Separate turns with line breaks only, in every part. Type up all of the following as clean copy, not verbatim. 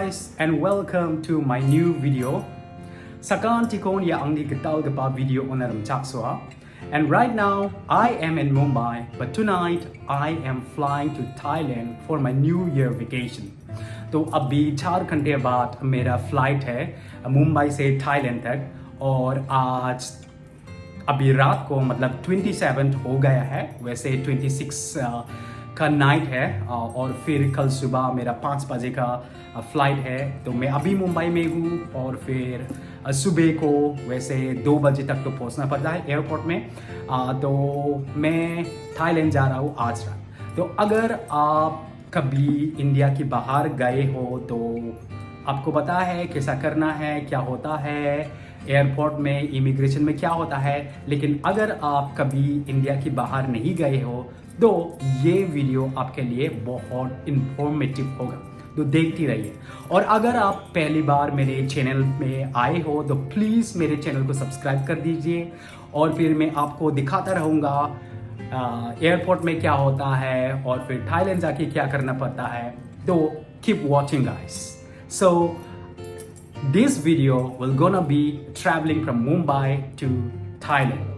guys and welcome to my new video. Sakan tikon ya anggi getal gepa video onaram chapswa. And right now I am in Mumbai, but tonight I am flying to Thailand for my New Year vacation. तो अभी 4 घंटे बाद मेरा flight है मुंबई से Thailand तक और आज अभी रात को मतलब 27 हो गया है, वैसे 26 का नाइट है और फिर कल सुबह मेरा 5 बजे का फ्लाइट है। तो मैं अभी मुंबई में हूँ और फिर सुबह को वैसे 2 बजे तक तो पहुँचना पड़ता है एयरपोर्ट में। तो मैं थाईलैंड जा रहा हूँ आज रात। तो अगर आप कभी इंडिया के बाहर गए हो तो आपको पता है कैसा करना है, क्या होता है एयरपोर्ट में, इमिग्रेशन में क्या होता है। लेकिन अगर आप कभी इंडिया के बाहर नहीं गए हो तो ये वीडियो आपके लिए बहुत इंफॉर्मेटिव होगा, तो देखती रहिए। और अगर आप पहली बार मेरे चैनल में आए हो तो प्लीज़ मेरे चैनल को सब्सक्राइब कर दीजिए और फिर मैं आपको दिखाता रहूँगा एयरपोर्ट में क्या होता है और फिर थाईलैंड जाके क्या करना पड़ता है। तो keep watching guys. So this video will gonna be travelling from Mumbai to Thailand.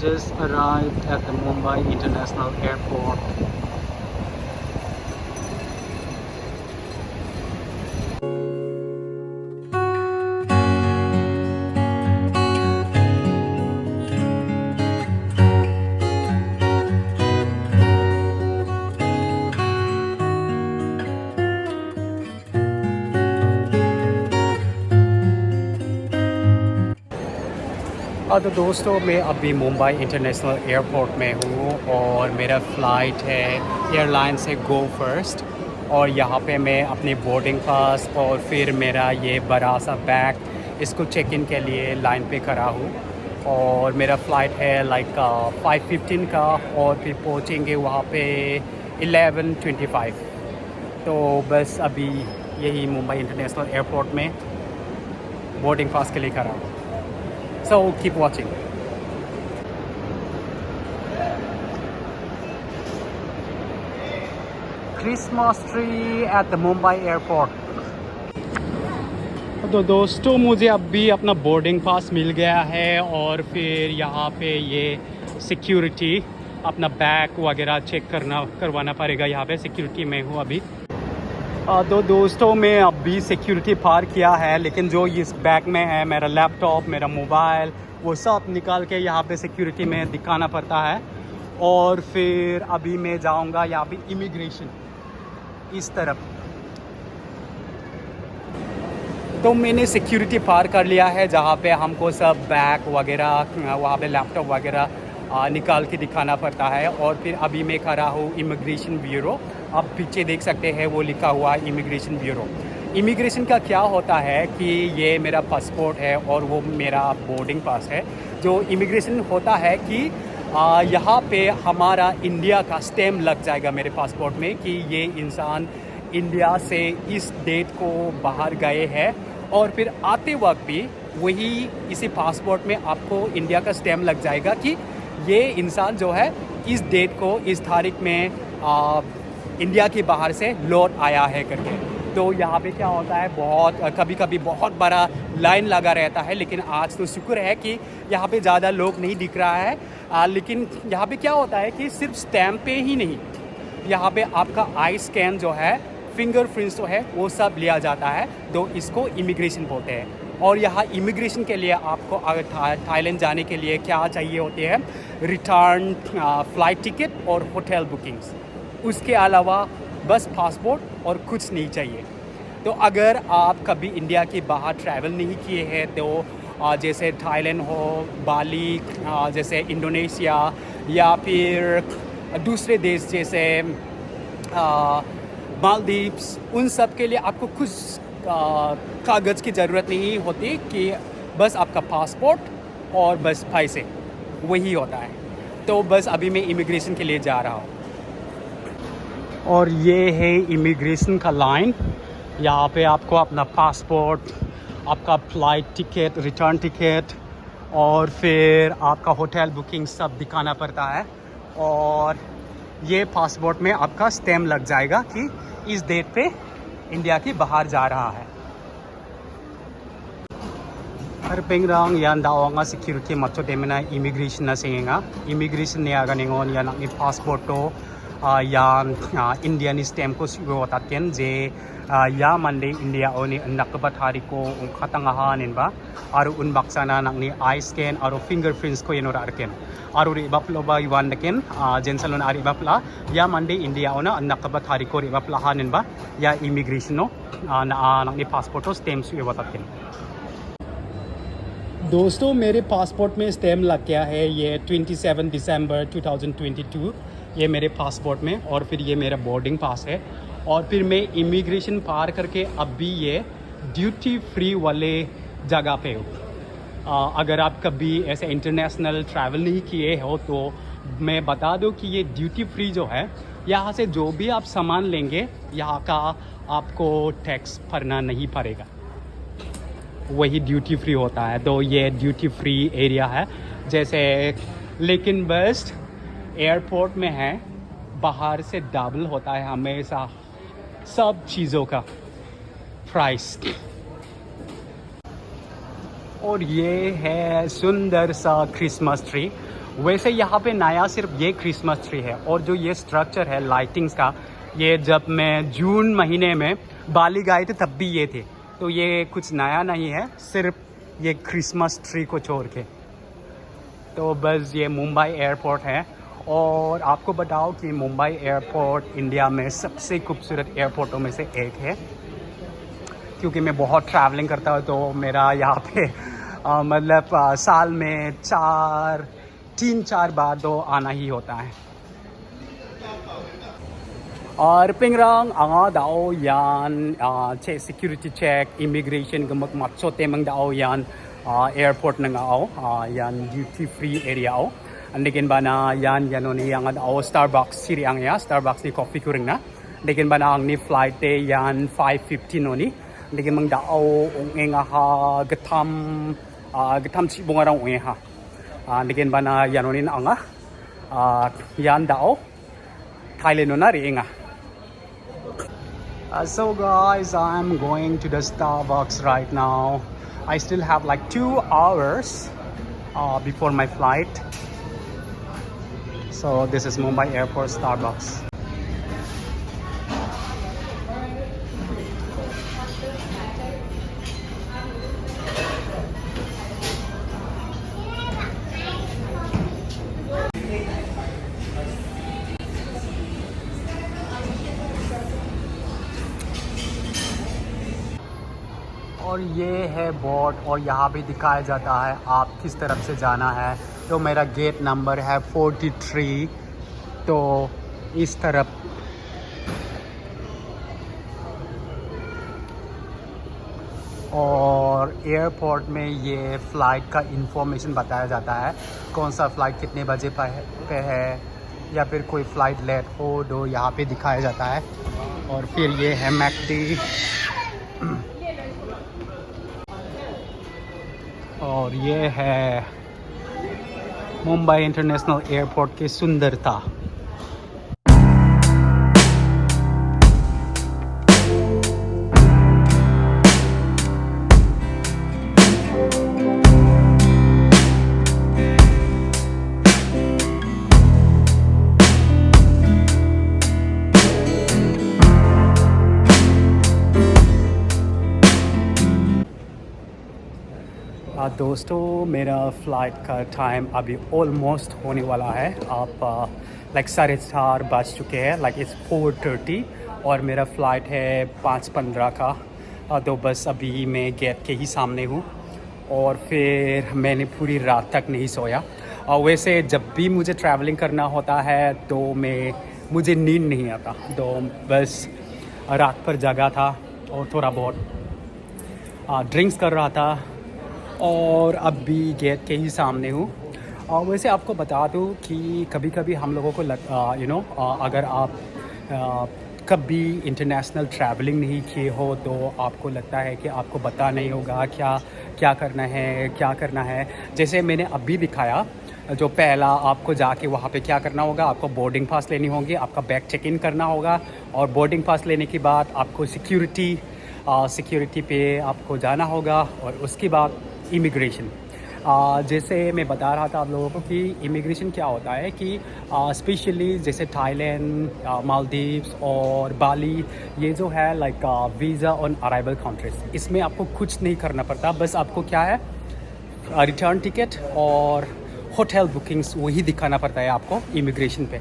Just arrived at the Mumbai International Airport. तो दोस्तों मैं अभी मुंबई इंटरनेशनल एयरपोर्ट में हूँ और मेरा फ़्लाइट है एयरलाइन से गो फर्स्ट। और यहाँ पे मैं अपनी बोर्डिंग पास और फिर मेरा ये बड़ा सा बैग इसको चेक इन के लिए लाइन पे खड़ा हूँ। और मेरा फ़्लाइट है लाइक 5:15 का और फिर पहुँचेंगे वहाँ पे 11:25। तो बस अभी यही मुंबई इंटरनेशनल एयरपोर्ट में बोर्डिंग पास के लिए खड़ा हूँ। So keep watching. Christmas tree at the Mumbai airport. तो दोस्तों मुझे अभी अपना बोर्डिंग पास मिल गया है और फिर यहाँ पे ये सिक्योरिटी अपना बैग वगैरह चेक करवाना पड़ेगा। यहाँ पे सिक्योरिटी में हूँ अभी। तो दोस्तों मैं अभी सिक्योरिटी पार किया है, लेकिन जो इस बैग में है मेरा लैपटॉप, मेरा मोबाइल, वो सब निकाल के यहाँ पे सिक्योरिटी में दिखाना पड़ता है। और फिर अभी मैं जाऊँगा यहाँ पे इमिग्रेशन इस तरफ। तो मैंने सिक्योरिटी पार कर लिया है जहाँ पे हमको सब बैग वगैरह, वहाँ पे लैपटॉप वगैरह निकाल के दिखाना पड़ता है। और फिर अभी मैं खड़ा हूँ इमिग्रेशन ब्यूरो। आप पीछे देख सकते हैं वो लिखा हुआ इमिग्रेशन ब्यूरो। इमिग्रेशन का क्या होता है कि ये मेरा पासपोर्ट है और वो मेरा बोर्डिंग पास है। जो इमिग्रेशन होता है कि यहाँ पे हमारा इंडिया का स्टैम्प लग जाएगा मेरे पासपोर्ट में कि ये इंसान इंडिया से इस डेट को बाहर गए हैं। और फिर आते वक्त भी वही इसी पासपोर्ट में आपको इंडिया का स्टैम्प लग जाएगा कि ये इंसान जो है इस डेट को, इस तारीख में इंडिया के बाहर से लौट आया है करके। तो यहाँ पे क्या होता है, बहुत कभी कभी बहुत बड़ा लाइन लगा रहता है, लेकिन आज तो शुक्र है कि यहाँ पे ज़्यादा लोग नहीं दिख रहा है। लेकिन यहाँ पे क्या होता है कि सिर्फ स्टैम्प पे ही नहीं, यहाँ पे आपका आई स्कैन जो है, फिंगरप्रिंट्स जो है वो सब लिया जाता है। तो इसको इमिग्रेशन बोलते हैं। और यहाँ इमिग्रेशन के लिए आपको अगर थाईलैंड जाने के लिए क्या चाहिए होते हैं, रिटर्न फ्लाइट टिकट और होटल बुकिंग्स। उसके अलावा बस पासपोर्ट और कुछ नहीं चाहिए। तो अगर आप कभी इंडिया के बाहर ट्रैवल नहीं किए हैं तो जैसे थाईलैंड हो, बाली, जैसे इंडोनेशिया या फिर दूसरे देश जैसे मालदीव्स, उन सब के लिए आपको कुछ कागज़ की ज़रूरत नहीं होती कि बस आपका पासपोर्ट और बस पैसे, वही होता है। तो बस अभी मैं इमिग्रेशन के लिए जा रहा हूँ। और ये है इमिग्रेशन का लाइन। यहाँ पे आपको अपना पासपोर्ट, आपका फ़्लाइट टिकट, रिटर्न टिकट और फिर आपका होटल बुकिंग सब दिखाना पड़ता है। और ये पासपोर्ट में आपका स्टैम्प लग जाएगा कि इस डेट पे इंडिया के बाहर जा रहा है। Harpengrang yan daw nga security matcho demena immigration na singa immigration niya ganingon yan ang passport to yan Indian stamp ko siguro tatken je ya mande India oni nakabat hari ko ung katangahanin ba aru unbaksa na nang ni eye scan aru fingerprints ko yan arken aru ri baplo ba iwan naken jensalon ari bapla ya mande India ona nakabat hari ko ri bapla hanin ba ya immigration no na nang ni passport to stamp siguro tatken। दोस्तों मेरे passport में stamp लग गया है ये 27 दिसंबर 2022 ये मेरे passport में। और फिर ये मेरा बोर्डिंग पास है। और फिर मैं इमिग्रेशन पार करके अब भी ये ड्यूटी फ्री वाले जगह पे हूँ। अगर आप कभी ऐसे इंटरनेशनल ट्रैवल नहीं किए हो तो मैं बता दूँ कि ये ड्यूटी फ्री जो है यहाँ से जो भी आप सामान लेंगे यहाँ का आपको टैक्स भरना नहीं पड़ेगा, वही ड्यूटी फ्री होता है। तो ये ड्यूटी फ्री एरिया है जैसे, लेकिन बस एयरपोर्ट में है बाहर से डबल होता है हमेशा सब चीज़ों का प्राइस। और ये है सुंदर सा क्रिसमस ट्री। वैसे यहाँ पे नया सिर्फ ये क्रिसमस ट्री है और जो ये स्ट्रक्चर है लाइटिंग्स का, ये जब मैं जून महीने में बाली गए थे तब भी ये थे। तो ये कुछ नया नहीं है, सिर्फ ये क्रिसमस ट्री को छोड़ के। तो बस ये मुंबई एयरपोर्ट है। और आपको बताओ कि मुंबई एयरपोर्ट इंडिया में सबसे खूबसूरत एयरपोर्टों में से एक है, क्योंकि मैं बहुत ट्रैवलिंग करता हूँ तो मेरा यहाँ पे मतलब साल में 3-4 बार तो आना ही होता है। और Pingrang anga dao yan che security check immigration gamak matso temang dao yan airport na ngao yan duty free area ao andikin ba na yan ni ang dao Starbucks siri ang ya Starbucks ni coffee kuring na andikin ba na ang ni flight day yan 5:15 ni andikin mang dao nga ha gatam si bungarang ung ha andikin ba na yan ni anga yan dao Thailand na ri nga। So guys, I'm going to the Starbucks right now. I still have like 2 hours before my flight. So this is Mumbai Airport Starbucks. और ये है board और यहाँ भी दिखाया जाता है आप किस तरफ से जाना है। तो मेरा गेट नंबर है 43, तो इस तरफ। और एयरपोर्ट में ये फ़्लाइट का इंफॉर्मेशन बताया जाता है, कौन सा फ़्लाइट कितने बजे पे है या फिर कोई फ़्लाइट लेट हो तो यहाँ पे दिखाया जाता है। और फिर ये है मैकडी और ये है मुंबई इंटरनेशनल एयरपोर्ट की सुंदरता। दोस्तों मेरा फ़्लाइट का टाइम अभी ऑलमोस्ट होने वाला है। आप लाइक 4:30 बज चुके हैं, लाइक इट्स 4:30 और मेरा फ़्लाइट है 5:15 का। तो बस अभी मैं गेट के ही सामने हूँ और फिर मैंने पूरी रात तक नहीं सोया। और वैसे जब भी मुझे ट्रैवलिंग करना होता है तो मुझे नींद नहीं आता, तो बस रात भर जागा था और थोड़ा बहुत ड्रिंक्स कर रहा था और अब भी गेट के ही सामने हूँ। और वैसे आपको बता दूँ कि कभी कभी हम लोगों को अगर आप कभी इंटरनेशनल ट्रैवलिंग नहीं किए हो तो आपको लगता है कि आपको पता नहीं होगा क्या क्या करना है। जैसे मैंने अभी दिखाया, जो पहला आपको जाके वहाँ पे क्या करना होगा, आपको बोर्डिंग पास लेनी होगी, आपका बैग चेक इन करना होगा और बोर्डिंग पास लेने के बाद आपको सिक्योरिटी पे आपको जाना होगा और उसके बाद इमिग्रेशन। जैसे मैं बता रहा था आप लोगों को कि इमिग्रेशन क्या होता है कि स्पेशली जैसे थाईलैंड, मालदीव्स और बाली, ये जो है like visa on arrival countries, इसमें आपको कुछ नहीं करना पड़ता। बस आपको क्या है, रिटर्न टिकट और होटल बुकिंग्स वही दिखाना पड़ता है आपको इमिग्रेशन पे।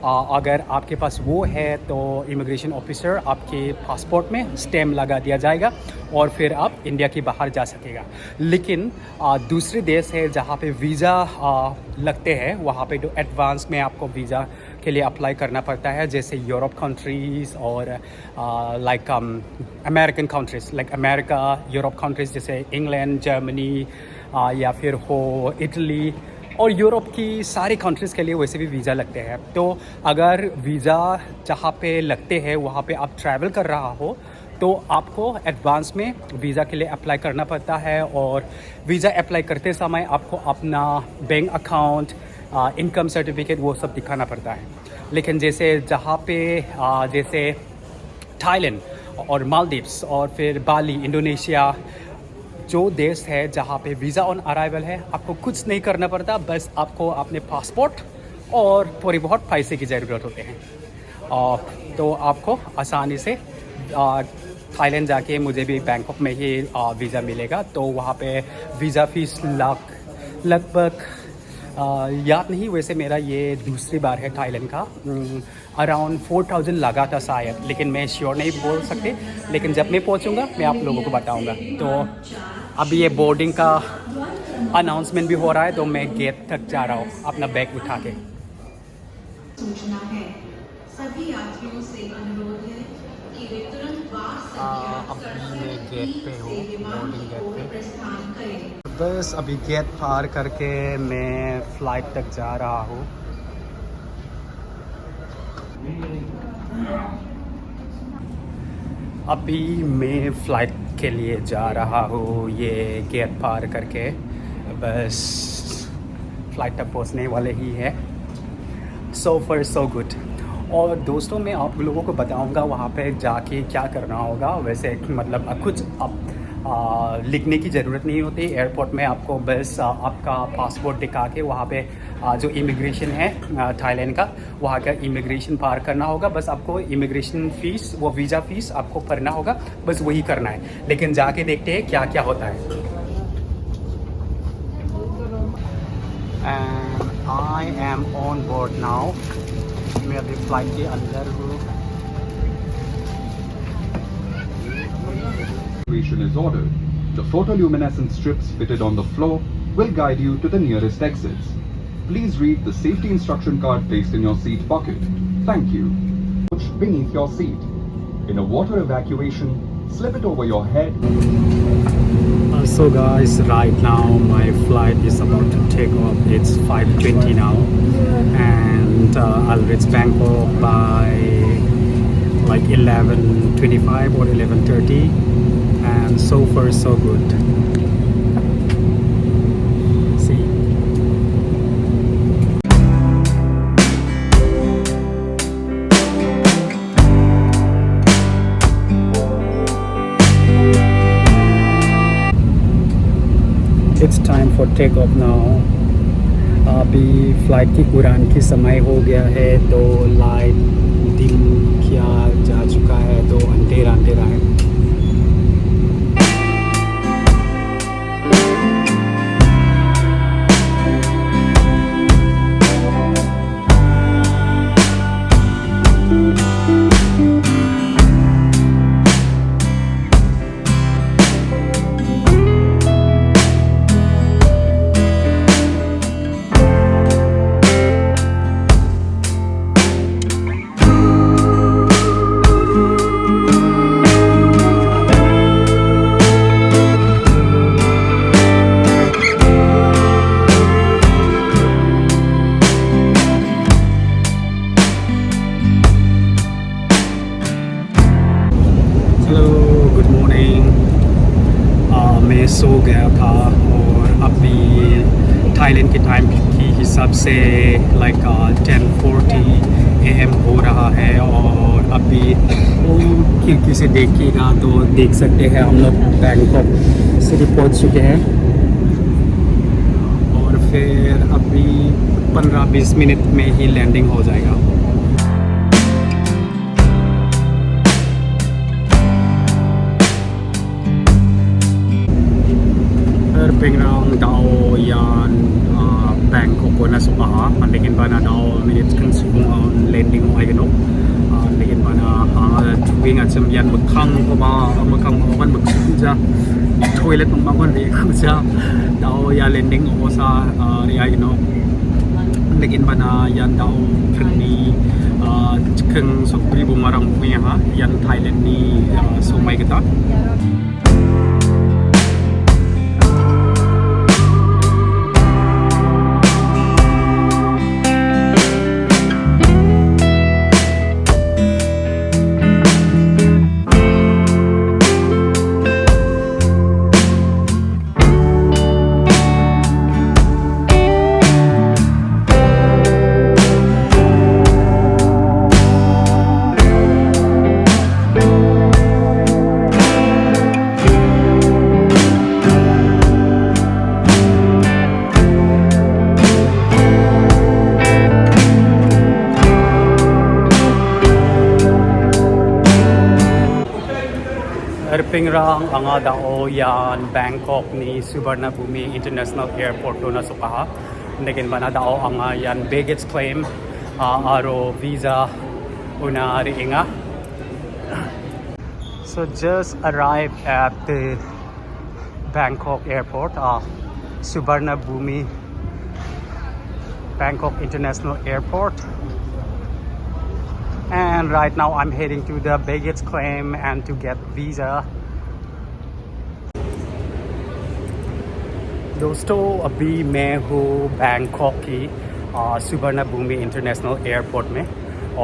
अगर आपके पास वो है तो इमिग्रेशन ऑफिसर आपके पासपोर्ट में स्टैम्प लगा दिया जाएगा और फिर आप इंडिया के बाहर जा सकेगा। लेकिन दूसरे देश है जहाँ पे वीज़ा लगते हैं, वहाँ पे जो एडवांस में आपको वीज़ा के लिए अप्लाई करना पड़ता है, जैसे यूरोप कंट्रीज़ और like American countries, like America, Europe countries जैसे इंग्लैंड, जर्मनी या फिर हो इटली और यूरोप की सारी कंट्रीज़ के लिए वैसे भी वीज़ा लगते हैं। तो अगर वीज़ा जहाँ पे लगते हैं वहाँ पे आप ट्रैवल कर रहा हो तो आपको एडवांस में वीज़ा के लिए अप्लाई करना पड़ता है और वीज़ा अप्लाई करते समय आपको अपना बैंक अकाउंट, इनकम सर्टिफिकेट वो सब दिखाना पड़ता है। लेकिन जैसे जहाँ पे जैसे थाईलैंड और मालदीव्स और फिर बाली, इंडोनेशिया, जो देश है जहाँ पे वीज़ा ऑन अराइवल है, आपको कुछ नहीं करना पड़ता। बस आपको अपने पासपोर्ट और थोड़ी बहुत पैसे की ज़रूरत होते हैं। तो आपको आसानी से थाईलैंड जाके मुझे भी बैंकॉक में ही वीज़ा मिलेगा। तो वहाँ पे वीज़ा फ़ीस लगभग याद नहीं, वैसे मेरा ये दूसरी बार है थाईलैंड का। अराउंड 4000 लगा था शायद, लेकिन मैं श्योर नहीं बोल सकते। लेकिन जब मैं पहुंचूंगा मैं आप लोगों को बताऊंगा। तो अभी ये बोर्डिंग का अनाउंसमेंट भी हो रहा है तो मैं गेट तक जा रहा हूँ अपना बैग उठा के।
सूचना है, सभी यात्रियों से अनुरोध है कि वे तुरंत बार
अभी मैं गेट पे हूँ, बोर्डिंग गेट पे। बस अभी गेट पार करके मैं फ़्लाइट तक जा रहा हूँ। अभी मैं फ़्लाइट के लिए जा रहा हूँ, ये गेट पार करके बस फ़्लाइट तक पहुँचने वाले ही है। सो फar सो गुड। और दोस्तों मैं आप लोगों को बताऊंगा वहाँ पे जाके क्या करना होगा। वैसे मतलब कुछ लिखने की ज़रूरत नहीं होती एयरपोर्ट में, आपको बस आपका पासपोर्ट दिखा के वहाँ पे जो इमिग्रेशन है थाईलैंड का, वहाँ का इमिग्रेशन पार करना होगा। बस आपको इमिग्रेशन फ़ीस, वो वीज़ा फ़ीस आपको भरना होगा, बस वही करना है। लेकिन जाके देखते हैं क्या क्या होता है। And I am on board now. मैं अभी फ्लाइट के अंदर हूँ।
Is ordered. The photoluminescent strips fitted on the floor will guide you to the nearest exits. Please read the safety instruction card placed in your seat pocket. Thank you. Push beneath your seat. In a water evacuation, slip it over your head.
So guys, right now my flight is about to take off. It's 5:20 now and I'll reach Bangkok by like 11:25 or 11:30 and so far so good. See. It's time for take off now. अभी flight की उड़ान की समय हो गया है तो light दिन क्या जा चुका है तो अंधेरा अंधेरा है। थाईलैंड के टाइम की हिसाब से लाइक 10:40 AM हो रहा है और अभी खिड़की से देखिएगा तो देख सकते हैं हम लोग बैंकॉक सिटी पहुंच चुके हैं और फिर अभी 15-20 मिनट में ही लैंडिंग हो जाएगा. Pingrang daw yan Bangkok ko na sukaha mandikin pa na daw minutes kung sukong landing mo ay gano mandikin pa na tuwing at samyan magkang ko ba magkang makan magsuja toilet ng bangon di ko siya daw ya landing ko sa riya gano mandikin pa na yan daw kani kung sukri bumarang punya ha yan Thailand ni sumay kita. Pingrang anga dao yan Bangkok ni Suvarnabhumi International Airport do na sukaha. Nagin ba na dao anga yan baggage claim aro visa una riinga. So just arrived at the Bangkok Airport, Suvarnabhumi Bangkok International Airport. And right now I'm heading to the baggage claim and to get visa. दोस्तों अभी मैं हूँ Bangkok की Suvarnabhumi international airport में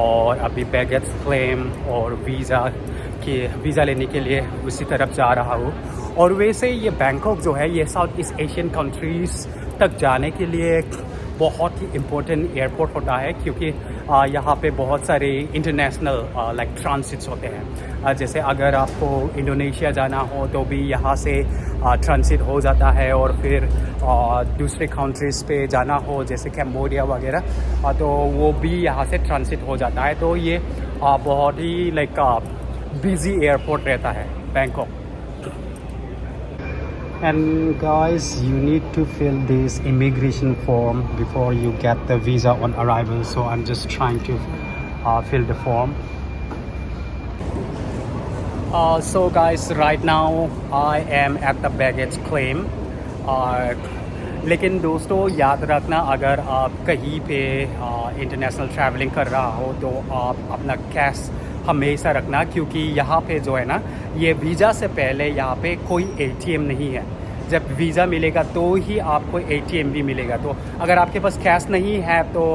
और अभी baggage claim और visa लेने के लिए उसी तरफ जा रहा हूँ. और वैसे ये बैंकॉक जो है ये साउथ ईस्ट एशियन कंट्रीज़ तक जाने के लिए बहुत ही इम्पोर्टेंट एयरपोर्ट होता है क्योंकि यहाँ पे बहुत सारे इंटरनेशनल लाइक ट्रांसिट्स होते हैं. जैसे अगर आपको इंडोनेशिया जाना हो तो भी यहाँ से ट्रांसिट हो जाता है और फिर दूसरे कंट्रीज़ पे जाना हो जैसे कैम्बोडिया वगैरह तो वो भी यहाँ से ट्रांसिट हो जाता है. तो ये बहुत ही लाइक बिजी एयरपोर्ट रहता है Bangkok. And guys, you need to fill this immigration form before you get the visa on arrival. So I'm just trying to fill the form. So guys, right now I am at the baggage claim. लेकिन दोस्तों याद रखना अगर आप कहीं पे international travelling कर रहा हो तो आप अपना कैश हमेशा रखना क्योंकि यहाँ पे जो है ना ये वीज़ा से पहले यहाँ पे कोई ATM नहीं है. जब वीज़ा मिलेगा तो ही आपको ATM भी मिलेगा. तो अगर आपके पास कैश नहीं है तो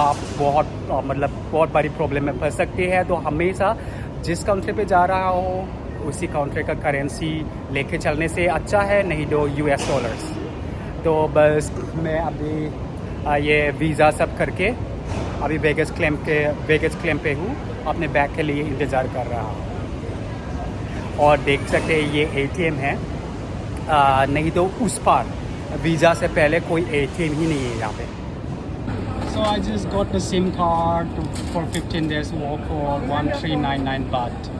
आप बहुत बड़ी प्रॉब्लम में फंस सकते हैं. तो हमेशा जिस कंट्री पे जा रहा हो उसी कंट्री का करेंसी लेके चलने से अच्छा है, नहीं तो US डॉलर्स. तो बस मैं अभी ये वीज़ा सब करके अभी बैगेज क्लेम पे हूँ. अपने बैग के लिए इंतज़ार कर रहा हूँ. और देख सकते हैं ये ATM है, नहीं तो उस पार वीज़ा से पहले कोई ATM ही नहीं है यहाँ पे. So I just got the SIM card for 15 days work for 1399 baht.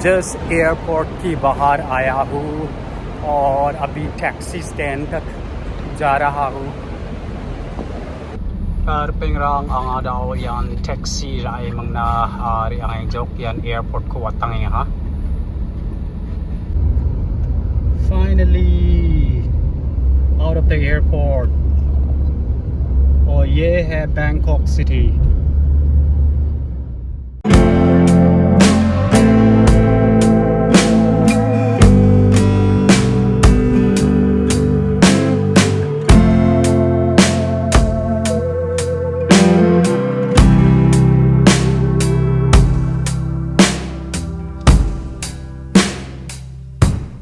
Just airport की बाहर आया हूँ और अभी टैक्सी स्टैंड तक जा रहा हूँ. Pingrang ang daw yan taxi rai mangna ari ang jok yan airport ko watang ha. Finally out of the airport. और ये है बैंकॉक सिटी.